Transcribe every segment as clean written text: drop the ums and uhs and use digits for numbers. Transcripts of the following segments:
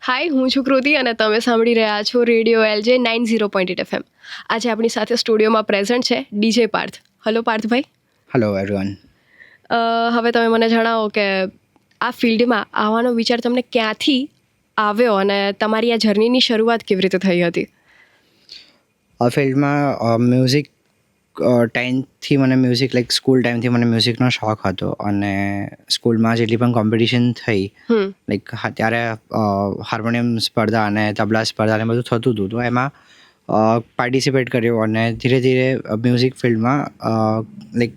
હાય, હું છું કૃતિ અને તમે સાંભળી રહ્યા છો રેડિયો LJ 90.8 FM. આજે આપણી સાથે સ્ટુડિયોમાં પ્રેઝન્ટ છે ડીજે પાર્થ. હલો પાર્થભાઈ. Hello everyone. હવે તમે મને જણાવો કે આ ફિલ્ડમાં આવવાનો વિચાર તમને ક્યાંથી આવ્યો અને તમારી આ જર્નીની શરૂઆત કેવી રીતે થઈ હતી? આ ફિલ્ડમાં મ્યુઝિક ટેન્થથી મને મ્યુઝિક લાઈક સ્કૂલ ટાઈમથી મને મ્યુઝિકનો શોખ હતો અને સ્કૂલમાં જેટલી પણ કોમ્પિટિશન થઈ લાઈક ત્યારે હાર્મોનિયમ સ્પર્ધા અને તબલા સ્પર્ધા ને બધું થતું હતું, તો એમાં પાર્ટિસિપેટ કર્યો અને ધીરે ધીરે મ્યુઝિક ફિલ્ડમાં લાઈક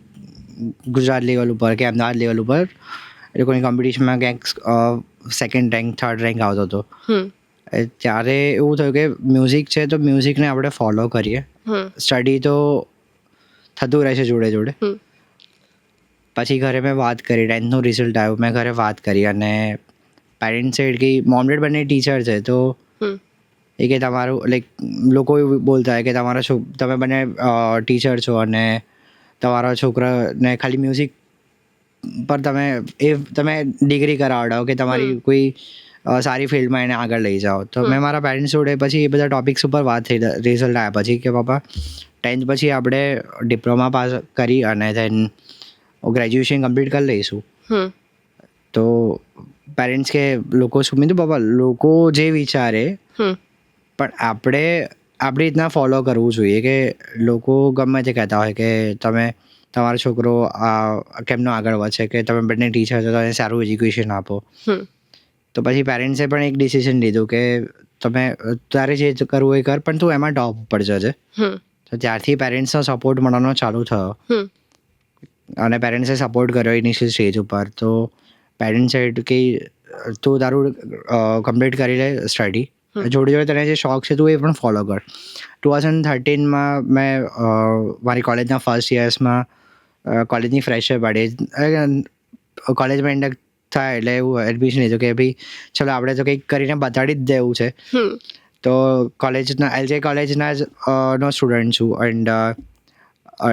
ગુજરાત લેવલ ઉપર કે અમદાવાદ લેવલ ઉપર એ લોકોની કોમ્પિટિશનમાં ક્યાંક સેકન્ડ રેન્ક થર્ડ રેન્ક આવતો હતો. ત્યારે એવું થયું કે મ્યુઝિક છે તો મ્યુઝિકને આપણે ફોલો કરીએ, સ્ટડી તો થતું રહેશે જોડે જોડે. પછી ઘરે મેં વાત કરી, 10th રિઝલ્ટ આવ્યું, મેં ઘરે વાત કરી અને પેરેન્ટ્સે કે મોમ ડેડ બંને ટીચર છે તો એ કે તમારું લાઈક લોકો એવું બોલતા હોય કે તમે બંને ટીચર છો અને તમારા છોકરાને ખાલી મ્યુઝિક પર તમે ડિગ્રી કરાવડાવો કે તમારી કોઈ સારી ફિલ્ડમાં એને આગળ લઈ જાઓ. તો મેં મારા પેરેન્ટ્સ જોડે પછી એ બધા ટોપિક્સ ઉપર વાત થઈ, રિઝલ્ટ આવ્યા પછી કે પપ્પા 10th પછી આપણે ડિપ્લોમા પાસ કરી અને ધેન ગ્રેજ્યુએશન કમ્પ્લીટ કરી લઈશું. તો પેરેન્ટ્સ કે લોકો શું, મેં તો પપ્પા લોકો જે વિચારે પણ આપણે આપણી રીતના ફોલો કરવું જોઈએ કે લોકો ગમે તે કહેતા હોય કે તમારો છોકરો કેમનો આગળ વધશે કે તમે બંને ટીચર છો તો એને સારું એજ્યુકેશન આપો. તો પછી પેરેન્ટ્સે પણ એક ડિસિઝન લીધું કે તારે જે કરવું એ કર પણ તું એમાં ટોપ ઉપર જજે. તો ત્યારથી પેરેન્ટ્સનો સપોર્ટ મળવાનો ચાલુ થયો અને પેરેન્ટ્સે સપોર્ટ કર્યો ઇનિશિયલ સ્ટેજ ઉપર. તો પેરેન્ટ્સે કે તું તારું કમ્પ્લીટ કરી લે સ્ટડી, જોડે જોડે તને જે શોખ છે તું એ પણ ફોલો કર. 2013માં મેં મારી કોલેજના ફર્સ્ટ યર્સમાં કોલેજની ફ્રેશર પાડી, કોલેજમાં ઇન્ડક્ટ થાય એટલે એવું એડમિશન લીધું કે ભાઈ ચલો આપણે તો કંઈક કરીને બતાડી જ દેવું છે. તો કોલેજના LJ કોલેજના જ નો સ્ટુડન્ટ છું એન્ડ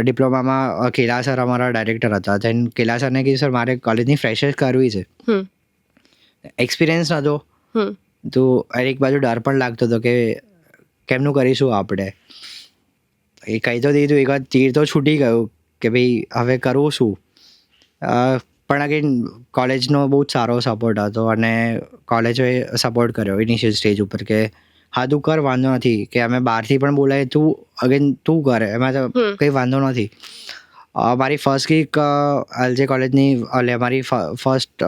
ડિપ્લોમામાં કેલા સર અમારા ડાયરેક્ટર હતા. ધેન કેલા સરને કીધું સર મારે કોલેજની ફ્રેશર કરવી છે, એક્સપિરિયન્સ નહોતો તો એક બાજુ ડર પણ લાગતો હતો કે કેમનું કરીશું આપણે. એ કહી તો દીધું, એક વાર તીર તો છૂટી ગયું કે ભાઈ હવે કરવું શું. પણ અગેન કોલેજનો બહુ જ સારો સપોર્ટ હતો અને કોલેજોએ સપોર્ટ કર્યો ઇનિશિયલ સ્ટેજ ઉપર કે હા તું કર, વાંધો નથી, કે અમે બહારથી પણ બોલાય તું કરે, એમાં તો કંઈ વાંધો નથી. મારી ફર્સ્ટ ગીક LJ કોલેજની મારી ફર્સ્ટ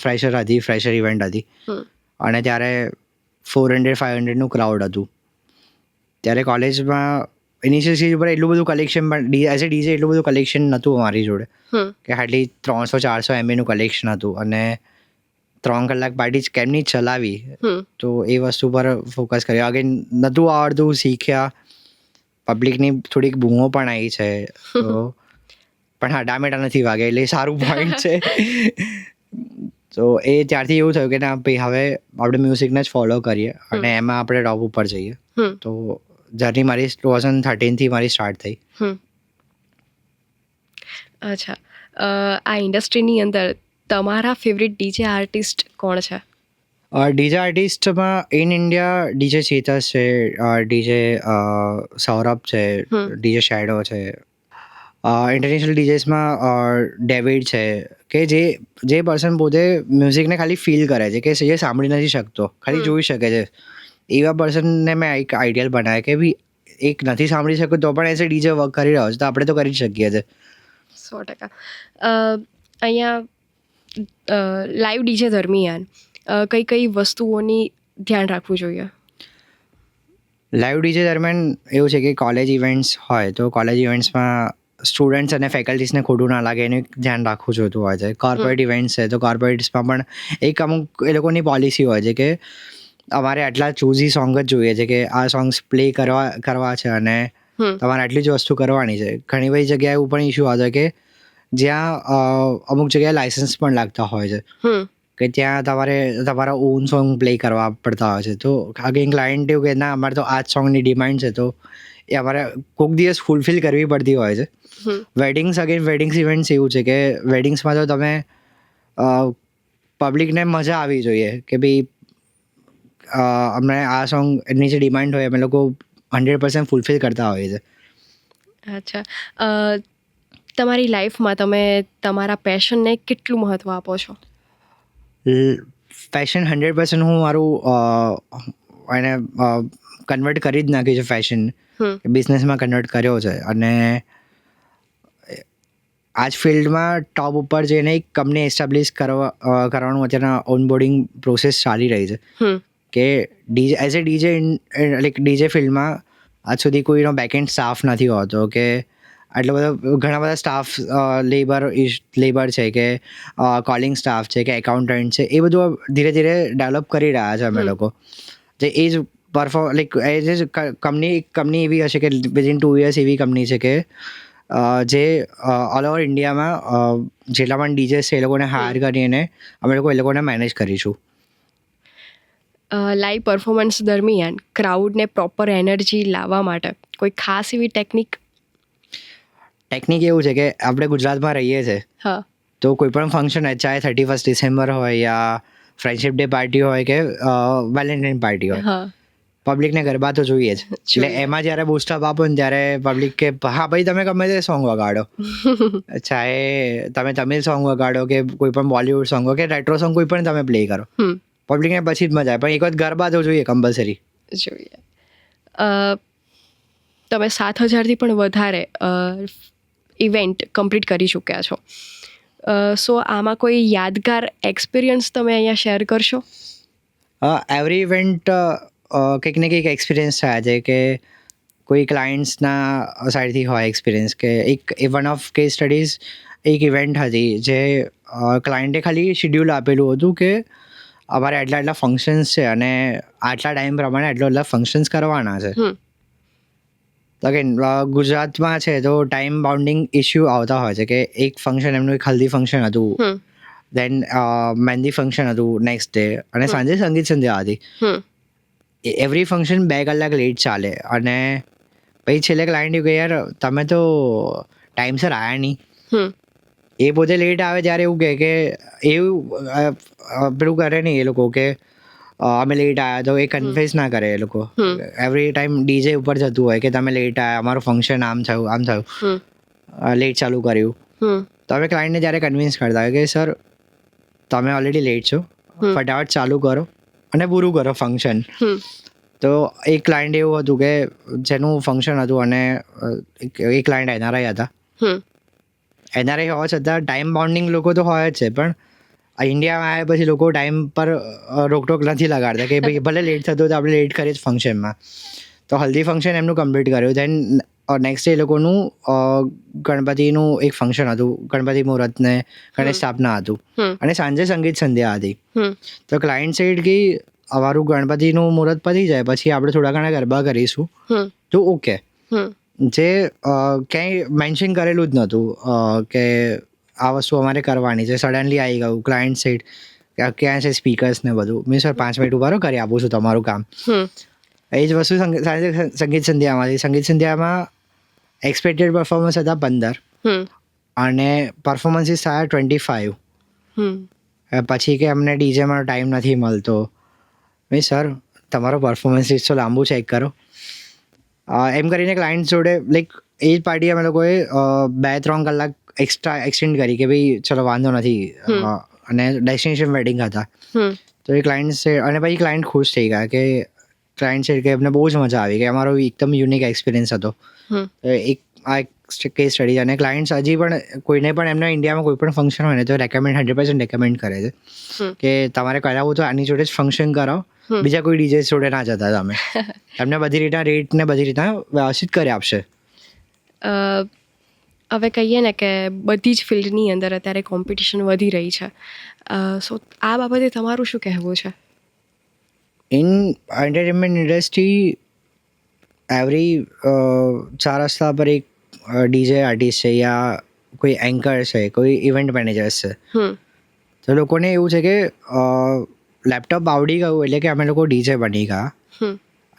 ફ્રેશર ઇવેન્ટ હતી અને ત્યારે 400-500નું ક્રાઉડ હતું. ત્યારે કોલેજમાં ઇનિશિયલ સ્ટેજ ઉપર એટલું બધું કલેક્શન પણ એઝ એ ડીજે એટલું બધું કલેક્શન નહોતું અમારી જોડે કે હાર્ડલી 300-400 MBનું કલેક્શન હતું અને 3 કલાક પાર્ટી કેમની ચલાવી. તો એ વસ્તુ પર ફોકસ કર્યો. અગેન નહોતું આવડતું, શીખ્યા, પબ્લિકની થોડીક બૂમો પણ આવી છે તો પણ હા ડામેટા નથી વાગે એટલે સારું પોઈન્ટ છે. તો એ ત્યારથી એવું થયું કે ના ભાઈ હવે આપણે મ્યુઝિકને જ ફોલો કરીએ અને એમાં આપણે ટોપ ઉપર જઈએ. તો જર્ની મારી 2013થી મારી સ્ટાર્ટ થઈ. અચ્છા, આ ઇન્ડસ્ટ્રીની અંદર તમારા ફેવરિટ ડીજે આર્ટિસ્ટ કોણ છે? DJ આર્ટિસ્ટમાં in India DJ Chetas છે, ડીજે સૌરભ છે, ડીજે શેડો છે. ઇન્ટરનેશનલ ડીજેસમાં ડેવિડ છે કે જે પર્સન પોતે મ્યુઝિકને ખાલી ફીલ કરે છે, કે જે સાંભળી નથી શકતો, ખાલી જોઈ શકે છે. એવા પર્સનને મેં એક આઈડિયલ બનાવ્યા કે ભાઈ એક નથી સાંભળી શકતો તો પણ એઝ ડીજે વર્ક કરી રહ્યો છે તો આપણે તો કરી જ શકીએ છીએ. 100%. અહીંયા લાઈવ ડીજે દરમિયાન કઈ વસ્તુઓની ધ્યાન રાખવું જોઈએ? લાઈવ ડીજે દરમિયાન એવું છે કે કોલેજ ઇવેન્ટ્સ હોય તો કોલેજ ઇવેન્ટ્સમાં સ્ટુડન્ટ્સ અને ફેકલ્ટીસને ખોટું ના લાગે એનું ધ્યાન રાખવું જોઈતું હોય છે. કોર્પોરેટ ઇવેન્ટ્સ છે તો કોર્પોરેટ્સમાં પણ એક અમુક એ લોકોની પોલિસી હોય છે કે અમારે આટલા ચૂઝી સોંગ જ જોઈએ છે કે આ સોંગ્સ પ્લે કરવા છે અને તમારે આટલી જ વસ્તુ કરવાની છે. ઘણી બધી જગ્યાએ એવું પણ ઇસ્યુ આવે કે જ્યાં અમુક જગ્યાએ લાઇસન્સ પણ લાગતા હોય છે કે ત્યાં તમારા ઓન સોંગ પ્લે કરવા પડતા હોય છે. તો આગળ ક્લાયન્ટ એવું કે ના અમારે તો આ જ સોંગની ડિમાન્ડ છે તો એ અમારે કોઈક દિવસ ફૂલફિલ કરવી પડતી હોય છે. વેડિંગ્સ ઇવેન્ટ્સ એવું છે કે વેડિંગ્સમાં તો તમે પબ્લિકને મજા આવી જોઈએ કે ભાઈ અમને આ સોંગ એની જે ડિમાન્ડ હોય અમે લોકો 100% ફૂલફિલ કરતા હોઈએ છીએ. અચ્છા, તમારી લાઈફમાં તમે તમારા પેશનને કેટલું મહત્ત્વ આપો છો? ફેશન 100% હું મારું એને કન્વર્ટ કરી જ નાખ્યું છે ફેશન બિઝનેસમાં કન્વર્ટ કર્યો છે. અને આ જ ફિલ્ડમાં ટોપ ઉપર જઈને એક કંપની એસ્ટાબ્લિશ કરવાનું અત્યારના ઓનબોર્ડિંગ પ્રોસેસ ચાલી રહી છે. કે DJ as a DJ like DJ ફિલ્ડમાં આજ સુધી કોઈનો બેકએન્ડ સ્ટાફ નથી હોતો, કે આટલો બધો ઘણા બધા સ્ટાફ લેબર છે, કે કોલિંગ સ્ટાફ છે, કે એકાઉન્ટન્ટ છે, એ બધું ધીરે ધીરે ડેવલપ કરી રહ્યા છે અમે લોકો. જે એ જ લાઈક એ જ કંપની એવી હશે કે વિધિન 2 years એવી કંપની છે કે જે ઓલ ઓવર ઇન્ડિયામાં જેટલા પણ ડીજેસ છે એ લોકોને હાયર કરીને અમે લોકો એ લોકોને મેનેજ કરીશું. લાઈવ પરફોર્મન્સ દરમિયાન ક્રાઉડને પ્રોપર એનર્જી લાવવા માટે કોઈ ખાસ એવી ટેકનિક એવું છે કે આપણે ગુજરાતમાં રહીએ છીએ, હા, તો કોઈ પણ ફંક્શન હોય, ચાહે 31 ડિસેમ્બર હોય યા ફ્રેન્ડશિપ ડે પાર્ટી હોય કે વેલેન્ટાઇન પાર્ટી હોય, હા, પબ્લિકને ગરબા તો જોઈએ જ. એટલે એમાં જ્યારે બૂસ્ટઅપ આપો ને ત્યારે પબ્લિક કે હા ભાઈ તમે ગમે તે સોંગ વગાડો, ચાહે તમે તમિલ સોંગ વગાડો કે કોઈ પણ બોલિવૂડ સોંગ કે રેટ્રો સોંગ કોઈ પણ તમે પ્લે કરો, પબ્લિકને પછી જ મજા આવે. પણ એક વખત ગરબા તો જોઈએ કમ્પલસરી જોઈએ. તમે 7,000થી પણ વધારે ઇવેન્ટ કમ્પ્લીટ કરી ચૂક્યા છો, સો આમાં કોઈ યાદગાર એક્સપિરિયન્સ તમે અહીંયા શેર કરશો? એવરી ઇવેન્ટ કંઈક ને કંઈક એક્સપિરિયન્સ થયા છે, કે કોઈ ક્લાયન્ટ્સના સાઈડથી હોય એક્સપિરિયન્સ. કે એક વન ઓફ કેસ સ્ટડીઝ એક ઇવેન્ટ હતી જે ક્લાયન્ટે ખાલી શિડ્યુલ આપેલું હતું કે અમારે આટલા ફંક્શન્સ છે અને આટલા ટાઈમ પ્રમાણે આટલા ફંક્શન્સ કરવાના છે. અગેન ગુજરાતમાં છે તો ટાઈમ બાઉન્ડિંગ ઇસ્યુ આવતા હોય છે, કે એક ફંક્શન એમનું એક હલ્દી ફંક્શન હતું, દેન મહેંદી ફંક્શન હતું નેક્સ્ટ ડે, અને સાંજે સંગીત સંધ્યા હતી. એવરી ફંક્શન 2 કલાક લેટ ચાલે, અને પછી છેલ્લે ક્લાયન્ટ એવું કે યાર તમે તો ટાઈમસર આવ્યા નહીં. એ પોતે લેટ આવે ત્યારે એવું કે એવું પેલું કરે નહીં એ લોકો કે અમે લેટ આવ્યા, તો એ કન્ફેસ ના કરે એ લોકો. એવરી ટાઈમ ડીજે ઉપર જતું હોય કે તમે લેટ આવ્યા, અમારું ફંક્શન આમ થયું, લેટ ચાલુ કર્યું. તો અમે ક્લાયન્ટને જ્યારે કન્વિન્સ કરતા હોય કે સર તમે ઓલરેડી લેટ છો, ફટાફટ ચાલુ કરો અને પૂરું કરો ફંક્શન. તો એક ક્લાયન્ટ એવું હતું કે જેનું ફંક્શન હતું, અને એક ક્લાયન્ટ એનઆરઆઈ હતા. એનઆરઆઈ હોવા છતાં ટાઈમ બાઉન્ડિંગ લોકો તો હોય જ છે, પણ ઇન્ડિયામાં આવ્યા પછી લોકો ટાઈમ પર રોકટોક નથી લગાડતા કે ભાઈ ભલે લેટ થતું તો આપણે લેટ કરીએ જ ફંક્શનમાં. તો હલ્દી ફંક્શન એમનું કમ્પ્લીટ કર્યું. દેન નેક્સ્ટ ડે એ લોકોનું ગણપતિનું એક ફંક્શન હતું, ગણપતિ મુહૂર્તને ગણેશ સ્થાપના હતું, અને સાંજે સંગીત સંધ્યા હતી. તો ક્લાયન્ટ સાઈડ કે અમારું ગણપતિનું મુહૂર્ત પતી જાય પછી આપણે થોડા ઘણા ગરબા કરીશું, તો ઓકે. જે ક્યાંય મેન્શન કરેલું જ નહોતું કે આ વસ્તુ અમારે કરવાની છે. સડનલી આવી ગયું ક્લાયન્ટ સાઈડ, ક્યાં છે સ્પીકર્સ ને બધું. મેં સર 5 મિનિટ ઉભા રહો, કરી આપું છું તમારું કામ. એ જ વસ્તુ સાંજે સંગીત સંધ્યામાંથી. સંગીત સંધ્યામાં એક્સપેક્ટેડ પરફોર્મન્સ હતા 15, અને પરફોર્મન્સીસ થયા 25. પછી કે અમને ડીજેમાં ટાઈમ નથી મળતો. મેં સર તમારો પરફોર્મન્સ લિસ્ટ તો લાંબુ ચેક કરો. એમ કરીને ક્લાયન્ટ જોડે લાઈક એ જ પાર્ટી અમે લોકોએ 2-3 કલાક એક્સ્ટ્રા એક્સટેન્ડ કરી કે ભાઈ ચલો વાંધો નથી, અને ડેસ્ટિનેશન વેડિંગ હતા. તો એ ક્લાયન્ટ છે, અને પછી ક્લાયન્ટ ખુશ થઈ ગયા કે ક્લાયન્ટ છે કે એમને બહુ જ મજા આવી, કે અમારો એકદમ યુનિક એક્સપિરિયન્સ હતો. એક આ એક કેસ સ્ટડી. અને ક્લાયન્ટ્સ હજી પણ કોઈને પણ એમના ઇન્ડિયામાં કોઈ પણ ફંક્શન હોય ને તો 100% રેકમેન્ડ કરે છે કે તમારે કરાવવું તો આની જોડે જ ફંક્શન કરાવો, બીજા કોઈ ડીજે જોડે ના જતા તમે. તમને બધી રીતના રેટ ને બધી રીતના વ્યવસ્થિત કરી આપશે. હવે કહીએ ને કે બધી જ ફિલ્ડની અંદર અત્યારે કોમ્પિટિશન વધી રહી છે, સો આ બાબતે તમારું શું કહેવું છે? ઇન એન્ટરટેનમેન્ટ ઇન્ડસ્ટ્રી એવરી 4 રસ્તા પર એક ડીજે આર્ટિસ્ટ છે, યા કોઈ એન્કર છે, કોઈ ઇવેન્ટ મેનેજર્સ છે. તો લોકોને એવું છે કે લેપટોપ આવડી ગયું એટલે કે અમે લોકો ડીજે બની ગયા.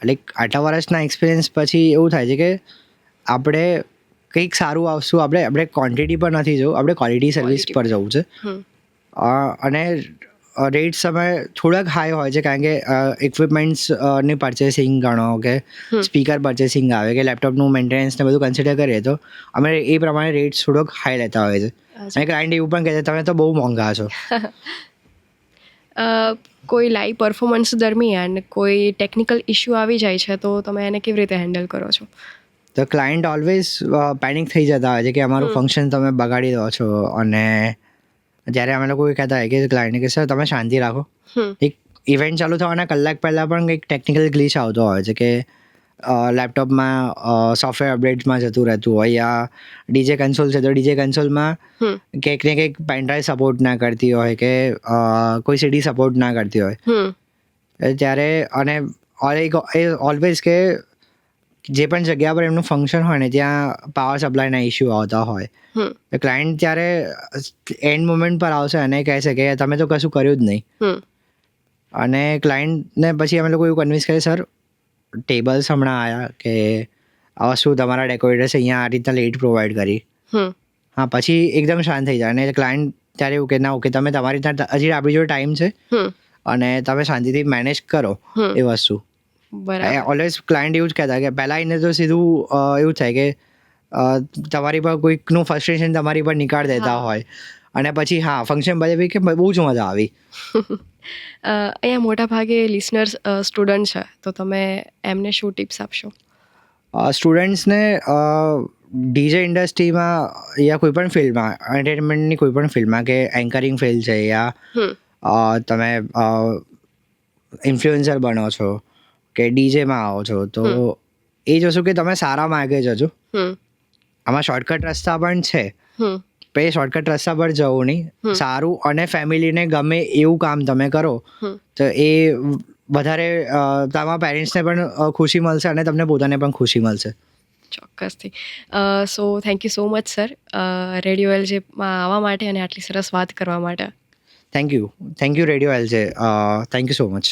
લાઈક આટલા વર્ષના એક્સપિરિયન્સ પછી એવું થાય છે કે આપણે કંઈક સારું આવશું, આપણે ક્વોન્ટિટી પર નથી જવું, આપણે ક્વોલિટી સર્વિસ પર જવું છે. અને રેટ્સ તમે થોડાક હાઈ હોય છે કારણ કે ઇક્વિપમેન્ટ્સની પરચેસિંગ ગણો કે સ્પીકર પરચેસિંગ આવે કે લેપટોપનું મેન્ટેનન્સ ને બધું કન્સિડર કરીએ તો અમે એ પ્રમાણે રેટ્સ થોડોક હાઈ લેતા હોય છે અને ક્લાયન્ટ એવું પણ કહે છે તમે તો બહુ મોંઘા છો. કોઈ લાઈવ પરફોર્મન્સ દરમિયાન કોઈ ટેકનિકલ ઇશ્યુ આવી જાય છે તો તમે એને કેવી રીતે હેન્ડલ કરો છો? તો ક્લાયન્ટ ઓલવેઝ પેનિક થઈ જતા હોય છે કે અમારું ફંક્શન તમે બગાડી દો છો અને જ્યારે અમે લોકો કહેતા હોય કે ક્લાયન્ટને કે સર તમે શાંતિ રાખો, એક ઇવેન્ટ ચાલુ થવાના કલાક પહેલાં પણ કંઈક ટેકનિકલ ગ્લિચ આવતો હોય છે કે લેપટોપમાં સોફ્ટવેર અપડેટ્સમાં જતું રહેતું હોય યા ડીજે કન્સોલ છે તો ડીજે કન્સોલમાં કંઈક ને કંઈક પેનડ્રાઈવ સપોર્ટ ના કરતી હોય કે કોઈ સીડી સપોર્ટ ના કરતી હોય ત્યારે અને ઓલવેઝ કે જે પણ જગ્યા પર એમનું ફંક્શન હોય ને ત્યાં પાવર સપ્લાયના ઇસ્યુ આવતા હોય ક્લાયન્ટ ત્યારે એન્ડ મોમેન્ટ પર આવશે અને કહેશે કે તમે તો કશું કર્યું જ નહીં અને ક્લાયન્ટને પછી અમે લોકો એવું કન્વિન્સ કરીએ સર ટેબલ્સ હમણાં આવ્યા કે આ વસ્તુ તમારા ડેકોરેટર્સ અહીંયા આ રીતના લેટ પ્રોવાઈડ કરી હા પછી એકદમ શાંત થઈ જાય અને ક્લાયન્ટ ત્યારે એવું કે ના ઓકે તમે તમારી રીતના હજી આપણી જોડે ટાઈમ છે અને તમે શાંતિથી મેનેજ કરો એ વસ્તુ. ઓલવેઝ ક્લાયન્ટ એવું જ કહેતા કે પહેલાં એને તો સીધું એવું થાય કે તમારી પર કોઈકનું ફ્રસ્ટ્રેશન તમારી પર નીકાળ દેતા હોય અને પછી હા ફંક્શન બધે કે બહુ જ મજા આવી. અહીંયા મોટા ભાગે લિસનર્સ સ્ટુડન્ટ છે તો તમે એમને શું ટિપ્સ આપશો? સ્ટુડન્ટ્સને ડીજે ઇન્ડસ્ટ્રીમાં યા કોઈ પણ ફિલ્ડમાં એન્ટરટેનમેન્ટની કોઈ પણ ફિલ્ડમાં કે એન્કરિંગ ફિલ્ડ છે યા તમે ઇન્ફ્લુએન્સર બનો છો કે ડીજેમાં આવો છો તો એ જોશો કે તમે સારા માર્ગે જજો. આમાં શોર્ટકટ રસ્તા પણ છે પણ એ શોર્ટકટ રસ્તા પર જવું નહીં, સારું અને ફેમિલીને ગમે એવું કામ તમે કરો તો એ વધારે તમારા પેરેન્ટ્સને પણ ખુશી મળશે અને તમને પોતાને પણ ખુશી મળશે. ચોક્કસથી. So thank you so much sir radio એલજેમાં આવવા માટે અને આટલી સરસ વાત કરવા માટે. Thank you radio LJ, thank you so much.